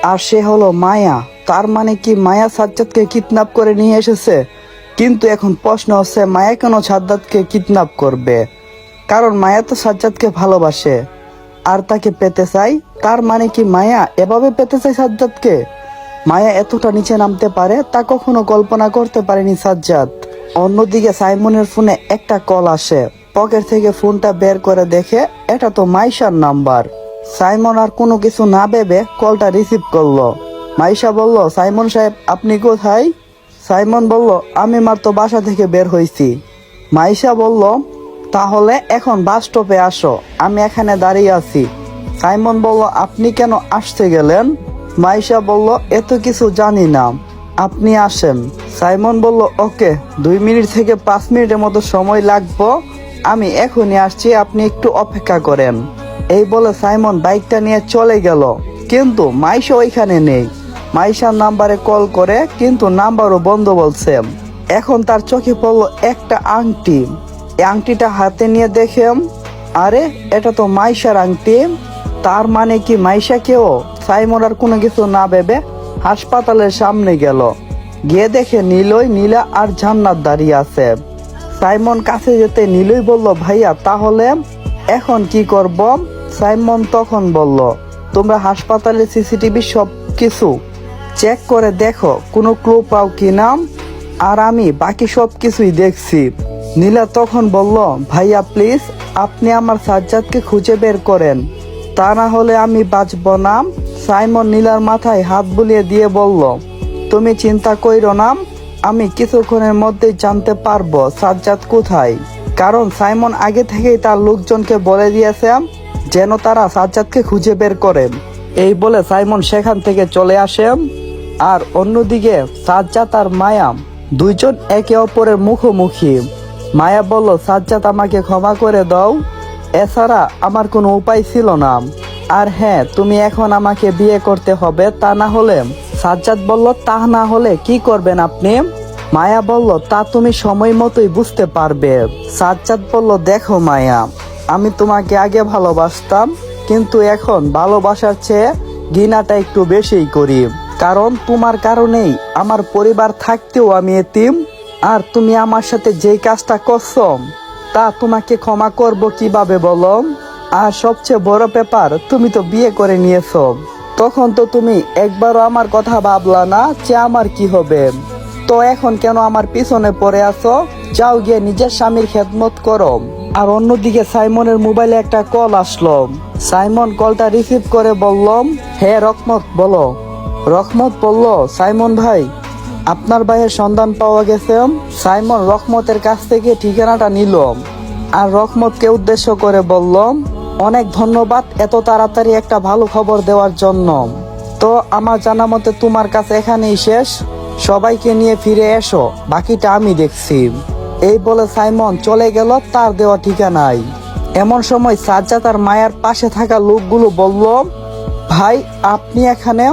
আর সে হলো মায়া। তার মানে কি মায়া সাজ্জাদকে কিডন্যাপ করে নিয়ে এসেছে? কিন্তু এখন প্রশ্ন হচ্ছে, মায়া কেন সাজ্জাদকে কিডন্যাপ করবে? কারণ মায়া তো সাজ্জাদকে ভালোবাসে আর তাকে পেতে চাই। তার মানে কি মায়া এভাবে পেতে চায় সাজ্জাদকে? মায়া এতটা নিচে নামতে পারে তা কখনো কল্পনা করতে পারেনি সাজ্জাদ। অন্যদিকে সাইমনের ফোনে একটা কল আসে। পকেট থেকে ফোনটা বের করে দেখে এটা তো মাইশার নাম্বার। সাইমন আর কোনো কিছু না ভেবে কলটা রিসিভ করলো। মাইশা বলল, সাইমন সাহেব আপনি কোথায়? সাইমন বলল, আমি মাত্র বাসা থেকে বের হয়েছি। মাইশা বলল, তাহলে এখন বাস স্টপে আসো, আমি এখানে দাঁড়িয়ে আছি। সাইমন বলল, আপনি কেন আসতে গেলেন? মাইশা বলল, এত কিছু জানি না, আপনি আসেন। সাইমন বলল, ওকে, 2 মিনিট থেকে 5 মিনিটের মতো সময় লাগবে, আমি এখনই আসছি, আপনি একটু অপেক্ষা করেন। এই বলে সাইমন বাইকটা নিয়ে চলে গেল। কিন্তু মাইশা ওইখানে নেই। মাইশার নাম্বারে কল করে কিন্তু নাম্বারও বন্ধ বলছে। এখন তার চোখে পড়লো একটা আংটি। এই আংটিটা হাতে নিয়ে দেখে, আরে এটা তো মাইশার আংটি। তার মানে কি মাইশা কেউ? সাইমন আর কোনো কিছু না ভেবে হাসপাতালের সামনে গেল। গিয়ে দেখে নীলা আর জান্নাত দাঁড়িয়ে আছে। সাইমন কাছে যেতে নীলই বলল, ভাইয়া তাহলে এখন কি করব? সাইমন তখন বলল, তোমরা হাসপাতালের সিসিটিভি সব কিছু চেক করে দেখো, কোনো ক্লু পাও কিনা, আর আমি বাকি সব কিছুই দেখছি। নীলা তখন বলল, ভাইয়া প্লিজ আপনি আমার সাজ্জাদকে খুঁজে বের করেন, তা না হলে আমি বাঁচব না। সাইমন নীলার মাথায় হাত বুলিয়ে দিয়ে বলল, তুমি চিন্তা কইরো না, আমি কিছুক্ষণের মধ্যেই জানতে পারবো সাজ্জাদ কোথায়। কারণ সাইমন আগে থেকেই তার লোকজনকে বলে দিয়েছে যেন তারা সাজ্জাদকে খুঁজে বের করে। এই বলে সাইমন সেখান থেকে চলে আসে। আর অন্যদিকে সাজ্জাদ আর মায়া দুইজন একে অপরের মুখোমুখি। মায়া বলল, সাজ্জাদ আমাকে ক্ষমা করে দাও, এছাড়া আমার কোনো উপায় ছিল না। আর হ্যাঁ, তুমি এখন আমাকে বিয়ে করতে হবে, তা না হলে। সাজ্জাদ বলল, তা না হলে কি করবেন আপনি? মায়া বলল, তা তুমি সময় মতোই বুঝতে পারবে। সাজ্জাদ বলল, দেখো মায়া, আমি তোমাকে আগে ভালোবাসতাম, কিন্তু এখন ভালোবাসার চেয়ে ঘৃণাটা একটু বেশিই করি। কারণ তোমার কারণেই আমার পরিবার থাকতেও আমি এতিম। আর তুমি আমার সাথে যেই কাজটা করছো তা তোমাকে ক্ষমা করব কিভাবে বলো? আর সবচেয়ে বড় ব্যাপার, তুমি তো বিয়ে করে নিয়েছো। তখন তো তুমি একবারও আমার কথা ভাবলা না যে আমার কি হবে। তো এখন কেন আমার পিছনে পড়ে আছো? যাও গিয়ে নিজের স্বামীর খেদমত করো। আর অন্যদিকে সাইমনের মোবাইলে একটা কল আসলো। সাইমন কলটা রিসিভ করে বললাম, হে রহমত বলো। রহমত বলল, সাইমন ভাই, আপনার ভাইয়ের সন্ধান পাওয়া গেছে। সাইমন রহমতের কাছ থেকে ঠিকানাটা নিল আর রহমতকে উদ্দেশ্য করে বলল, অনেক ধন্যবাদ এত তাড়াতাড়ি একটা ভালো খবর দেওয়ার জন্য। তো আমার জানা মতে তোমার কাছে এখানেই শেষ, সবাইকে নিয়ে ফিরে এসো, বাকিটা আমি দেখছি। এই বলে সাইমন চলে গেল তার দেওয়া ঠিকানায়। এমন সময় সাজ্জাদ আর মায়ার পাশে থাকা লোকগুলো বলল, ভাই আপনি এখানে?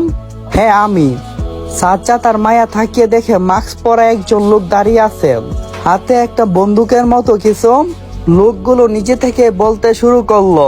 হ্যাঁ আমি। সাজ্জাদ আর মায়া থাকিয়ে দেখে মাস্ক পরা একজন লোক দাঁড়িয়ে আছে, হাতে একটা বন্দুকের মতো কিছু। লোকগুলো নিজে থেকে বলতে শুরু করলো,